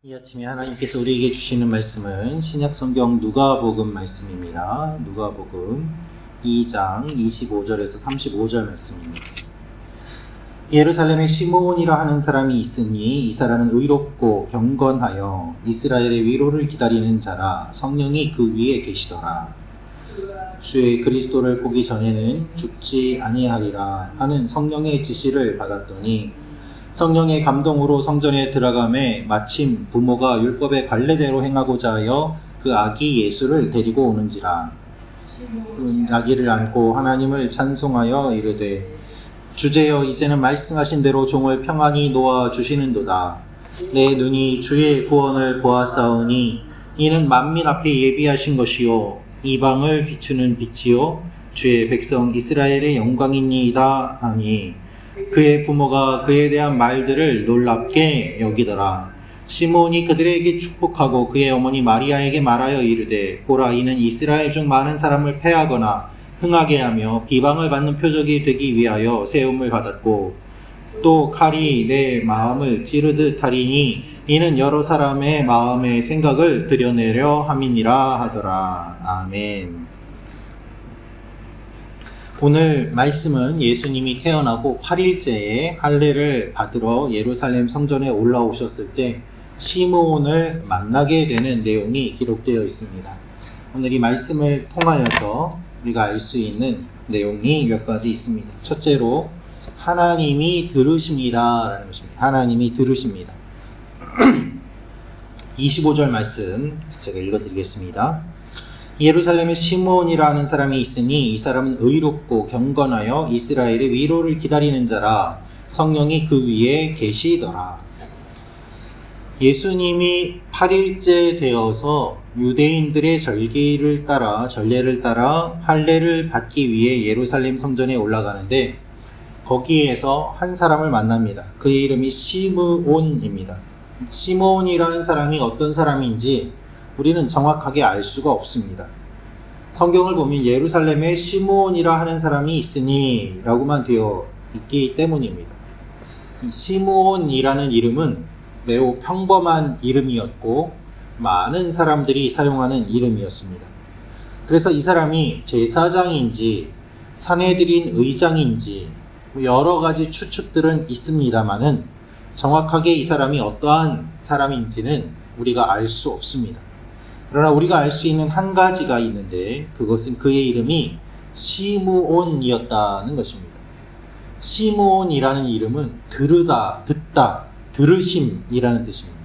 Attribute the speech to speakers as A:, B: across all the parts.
A: 이 아침에 하나님께서 우리에게 주시는 말씀은 신약성경 누가복음 말씀입니다. 누가복음 2장 25절에서 35절 말씀입니다. 예루살렘에 시므온이라 하는 사람이 있으니 이 사람은 의롭고 경건하여 이스라엘의 위로를 기다리는 자라. 성령이 그 위에 계시더라. 주의 그리스도를 보기 전에는 죽지 아니하리라 하는 성령의 지시를 받았더니 성령의 감동으로 성전에 들어가매 마침 부모가 율법의 관례대로 행하고자 하여 그 아기 예수를 데리고 오는지라. 아기를 안고 하나님을 찬송하여 이르되 주제여 이제는 말씀하신 대로 종을 평안히 놓아 주시는도다. 내 눈이 주의 구원을 보았사오니 이는 만민 앞에 예비하신 것이요 이방을 비추는 빛이요 주의 백성 이스라엘의 영광이니이다 하니 그의 부모가 그에 대한 말들을 놀랍게 여기더라. 시므온이 그들에게 축복하고 그의 어머니 마리아에게 말하여 이르되 보라 이는 이스라엘 중 많은 사람을 패하거나 흥하게 하며 비방을 받는 표적이 되기 위하여 세움을 받았고 또 칼이 내 마음을 찌르듯 하리니 이는 여러 사람의 마음의 생각을 드러내려 함이니라 하더라. 아멘. 오늘 말씀은 예수님이 태어나고 8일째에 할례를 받으러 예루살렘 성전에 올라오셨을 때 시므온을 만나게 되는 내용이 기록되어 있습니다. 오늘 이 말씀을 통하여서 우리가 알 수 있는 내용이 몇 가지 있습니다. 첫째로 하나님이 들으십니다 라는 것입니다. 하나님이 들으십니다. 25절 말씀 제가 읽어드리겠습니다. 예루살렘에 시므온이라는 사람이 있으니 이 사람은 의롭고 경건하여 이스라엘의 위로를 기다리는 자라. 성령이 그 위에 계시더라. 예수님이 8일째 되어서 유대인들의 전례를 따라 할례를 받기 위해 예루살렘 성전에 올라가는데 거기에서 한 사람을 만납니다. 그의 이름이 시므온입니다. 시므온이라는 사람이 어떤 사람인지 우리는 정확하게 알 수가 없습니다. 성경을 보면 예루살렘에 시므온이라 하는 사람이 있으니 라고만 되어 있기 때문입니다. 시므온이라는 이름은 매우 평범한 이름이었고 많은 사람들이 사용하는 이름이었습니다. 그래서 이 사람이 제사장인지 산헤드린 의장인지 여러 가지 추측들은 있습니다만은 정확하게 이 사람이 어떠한 사람인지는 우리가 알 수 없습니다. 그러나 우리가 알 수 있는 한 가지가 있는데 그것은 그의 이름이 시므온이었다는 것입니다. 시므온이라는 이름은 들으다, 듣다, 들으심이라는 뜻입니다.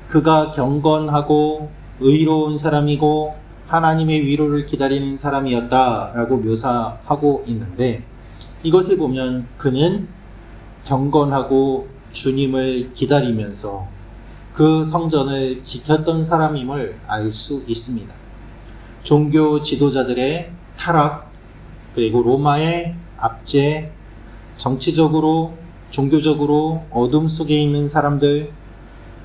A: 그가 경건하고 의로운 사람이고 하나님의 위로를 기다리는 사람이었다라고 묘사하고 있는데 이것을 보면 그는 경건하고 주님을 기다리면서 그 성전을 지켰던 사람임을 알 수 있습니다. 종교 지도자들의 타락, 그리고 로마의 압제, 정치적으로, 종교적으로 어둠 속에 있는 사람들,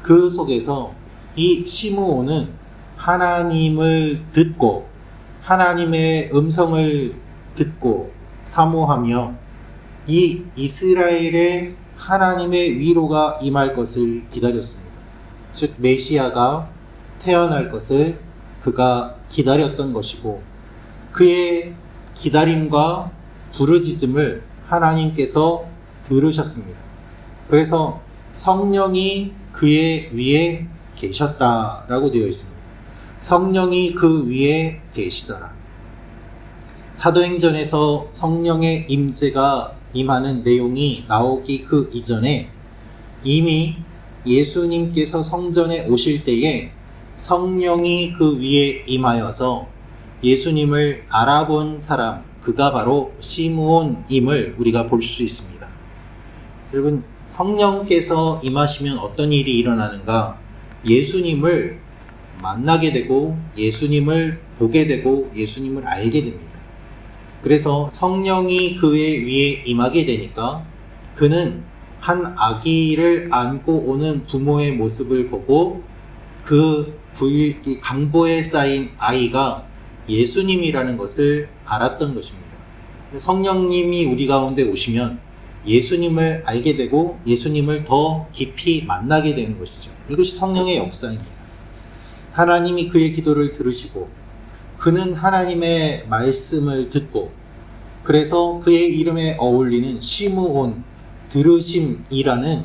A: 그 속에서 이 시므온은 하나님을 듣고 하나님의 음성을 듣고 사모하며 이 이스라엘의 하나님의 위로가 임할 것을 기다렸습니다. 즉 메시아가 태어날 것을 그가 기다렸던 것이고 그의 기다림과 부르짖음을 하나님께서 들으셨습니다. 그래서 성령이 그의 위에 계셨다라고 되어 있습니다. 성령이 그 위에 계시더라. 사도행전에서 성령의 임재가 임하는 내용이 나오기 그 이전에 이미 예수님께서 성전에 오실 때에 성령이 그 위에 임하여서 예수님을 알아본 사람, 그가 바로 시므온임을 우리가 볼 수 있습니다. 여러분, 성령께서 임하시면 어떤 일이 일어나는가? 예수님을 만나게 되고 예수님을 보게 되고 예수님을 알게 됩니다. 그래서 성령이 그의 위에 임하게 되니까 그는 한 아기를 안고 오는 부모의 모습을 보고 그 강보에 쌓인 아이가 예수님이라는 것을 알았던 것입니다. 성령님이 우리 가운데 오시면 예수님을 알게 되고 예수님을 더 깊이 만나게 되는 것이죠. 이것이 성령의 역사입니다. 하나님이 그의 기도를 들으시고 그는 하나님의 말씀을 듣고 그래서 그의 이름에 어울리는 시므온, 들으심이라는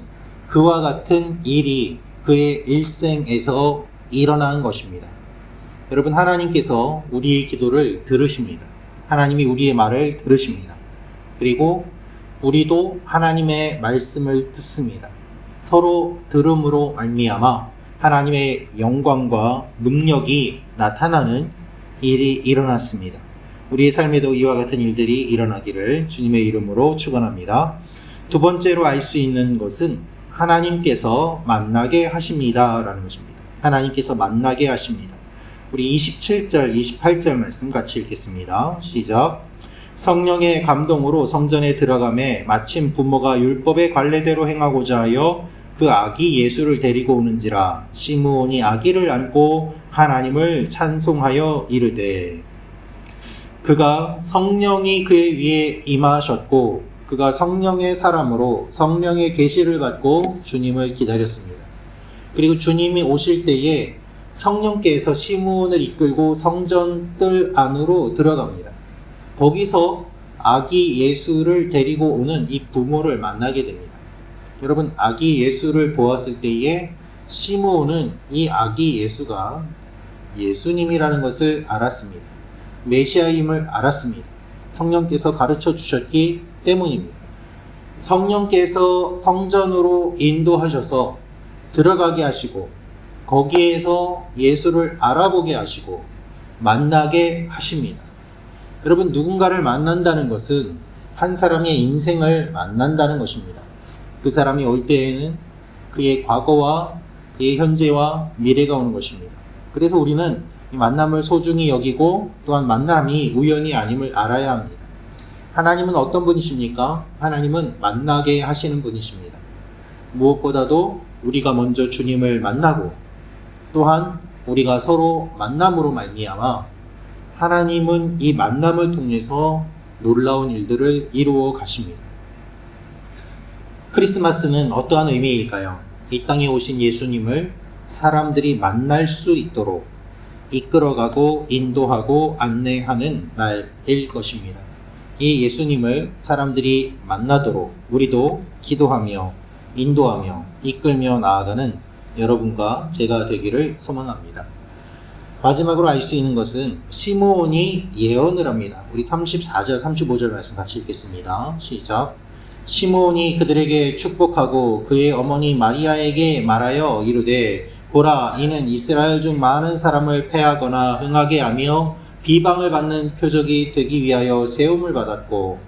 A: 그와 같은 일이 그의 일생에서 일어나는 것입니다. 여러분, 하나님께서 우리의 기도를 들으십니다. 하나님이 우리의 말을 들으십니다. 그리고 우리도 하나님의 말씀을 듣습니다. 서로 들음으로 말미암아 하나님의 영광과 능력이 나타나는 일이 일어났습니다. 우리의 삶에도 이와 같은 일들이 일어나기를 주님의 이름으로 축원합니다. 두 번째로 알 수 있는 것은 하나님께서 만나게 하십니다 라는 것입니다. 하나님께서 만나게 하십니다. 우리 27절, 28절 말씀 같이 읽겠습니다. 시작. 성령의 감동으로 성전에 들어가매 마침 부모가 율법의 관례대로 행하고자 하여 그 아기 예수를 데리고 오는지라 시므온이 아기를 안고 하나님을 찬송하여 이르되 그가 성령이 그의 위에 임하셨고 그가 성령의 사람으로 성령의 계시를 받고 주님을 기다렸습니다. 그리고 주님이 오실 때에 성령께서 시므온을 이끌고 성전 뜰 안으로 들어갑니다. 거기서 아기 예수를 데리고 오는 이 부모를 만나게 됩니다. 여러분, 아기 예수를 보았을 때에 시므온은 이 아기 예수가 예수님이라는 것을 알았습니다. 메시아임을 알았습니다. 성령께서 가르쳐 주셨기 때문입니다. 성령께서 성전으로 인도하셔서 들어가게 하시고 거기에서 예수를 알아보게 하시고 만나게 하십니다. 여러분, 누군가를 만난다는 것은 한 사람의 인생을 만난다는 것입니다. 그 사람이 올 때에는 그의 과거와 그의 현재와 미래가 오는 것입니다. 그래서 우리는 이 만남을 소중히 여기고 또한 만남이 우연이 아님을 알아야 합니다. 하나님은 어떤 분이십니까? 하나님은 만나게 하시는 분이십니다. 무엇보다도 우리가 먼저 주님을 만나고 또한 우리가 서로 만남으로 말미암아 하나님은 이 만남을 통해서 놀라운 일들을 이루어 가십니다. 크리스마스는 어떠한 의미일까요? 이 땅에 오신 예수님을 사람들이 만날 수 있도록 이끌어가고 인도하고 안내하는 날일 것입니다. 이 예수님을 사람들이 만나도록 우리도 기도하며 인도하며 이끌며 나아가는 여러분과 제가 되기를 소망합니다. 마지막으로 알 수 있는 것은 시므온이 예언을 합니다. 우리 34절, 35절 말씀 같이 읽겠습니다. 시작. 시므온이 그들에게 축복하고 그의 어머니 마리아에게 말하여 이르되 보라, 이는 이스라엘 중 많은 사람을 패하거나 흥하게 하며 비방을 받는 표적이 되기 위하여 세움을 받았고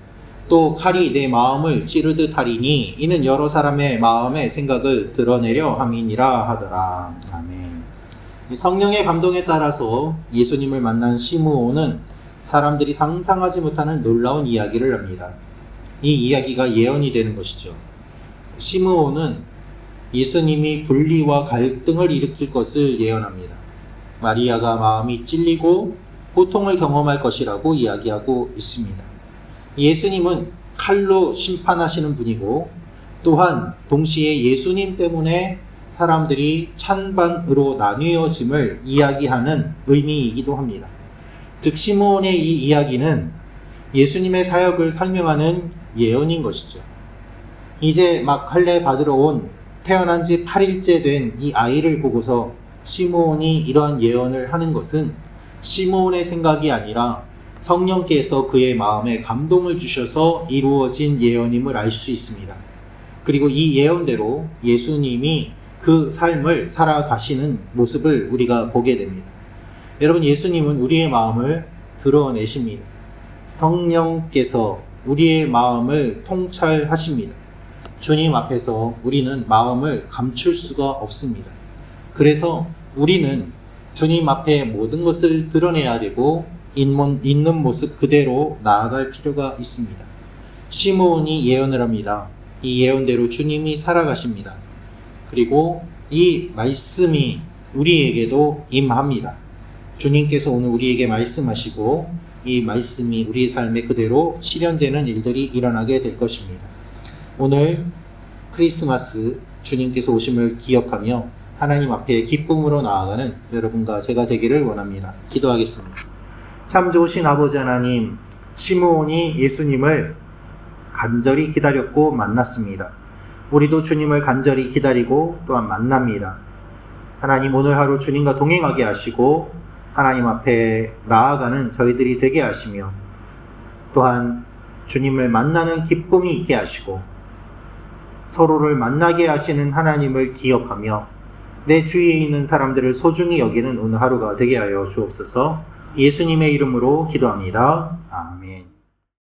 A: 또 칼이 내 마음을 찌르듯 하리니 이는 여러 사람의 마음의 생각을 드러내려 함이니라 하더라. 아멘. 성령의 감동에 따라서 예수님을 만난 시므온은 사람들이 상상하지 못하는 놀라운 이야기를 합니다. 이 이야기가 예언이 되는 것이죠. 시므온은 예수님이 분리와 갈등을 일으킬 것을 예언합니다. 마리아가 마음이 찔리고 고통을 경험할 것이라고 이야기하고 있습니다. 예수님은 칼로 심판하시는 분이고 또한 동시에 예수님 때문에 사람들이 찬반으로 나뉘어짐을 이야기하는 의미이기도 합니다. 즉 시므온의 이 이야기는 예수님의 사역을 설명하는 예언인 것이죠. 이제 막 할례 받으러 온 태어난 지 8일째 된 이 아이를 보고서 시므온이 이러한 예언을 하는 것은 시므온의 생각이 아니라 성령께서 그의 마음에 감동을 주셔서 이루어진 예언임을 알 수 있습니다. 그리고 이 예언대로 예수님이 그 삶을 살아가시는 모습을 우리가 보게 됩니다. 여러분, 예수님은 우리의 마음을 드러내십니다. 성령께서 우리의 마음을 통찰하십니다. 주님 앞에서 우리는 마음을 감출 수가 없습니다. 그래서 우리는 주님 앞에 모든 것을 드러내야 되고 있는 모습 그대로 나아갈 필요가 있습니다. 시므온이 예언을 합니다. 이 예언대로 주님이 살아가십니다. 그리고 이 말씀이 우리에게도 임합니다. 주님께서 오늘 우리에게 말씀하시고 이 말씀이 우리의 삶에 그대로 실현되는 일들이 일어나게 될 것입니다. 오늘 크리스마스 주님께서 오심을 기억하며 하나님 앞에 기쁨으로 나아가는 여러분과 제가 되기를 원합니다. 기도하겠습니다. 참 좋으신 아버지 하나님, 시므온이 예수님을 간절히 기다렸고 만났습니다. 우리도 주님을 간절히 기다리고 또한 만납니다. 하나님, 오늘 하루 주님과 동행하게 하시고 하나님 앞에 나아가는 저희들이 되게 하시며 또한 주님을 만나는 기쁨이 있게 하시고 서로를 만나게 하시는 하나님을 기억하며 내 주위에 있는 사람들을 소중히 여기는 오늘 하루가 되게 하여 주옵소서. 예수님의 이름으로 기도합니다. 아멘.